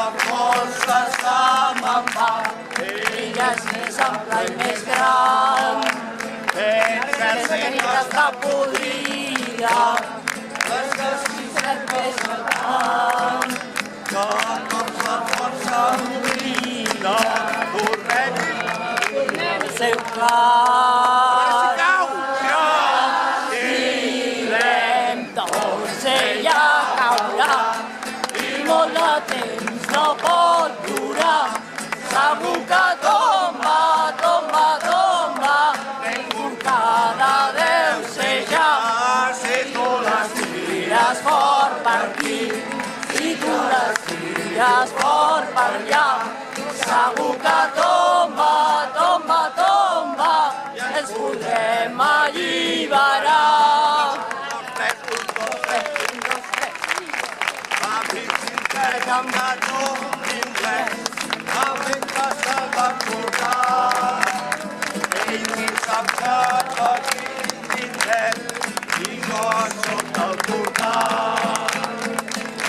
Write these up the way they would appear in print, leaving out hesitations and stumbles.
la força se me'n va. Ella és més ampla i més gran, l'exèrcit està podrida, l'exèrcit més gran. Que tots la força unida tornem El seu clar, cau. tirem tots, ella caurà, i molt de temps no pot durar. Segur que tomba, tomba, tomba, enforcada deu ser ja. Si tu les Tires fort per aquí i tu les tires fort per allà. Segur que tomba, tomba, tomba, ens podrem alliberar. va fins intern de no res, va ben que se'l van portar. Ell ni sap que aquí tindrem i no som del portal.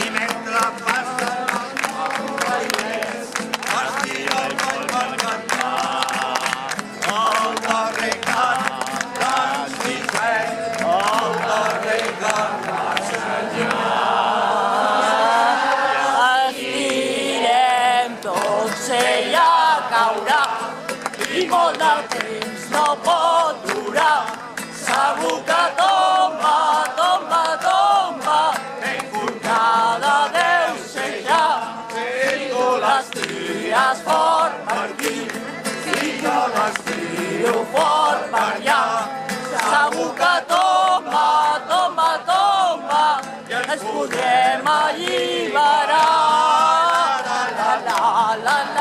I mentre passen els veïners, es tira el coll per cantar. El darrer cant d'Estifet, el darrer cant Estirem tots, ella caurà i molt de temps no pot durar. Segur que tomba, tomba, tomba, enforcada deu ser ja. Si tu les tires fort per aquí i jo les tiro fort per allà. Segur que tomba, tomba, tomba, ens podrem alliberar. La, la, la, la, la.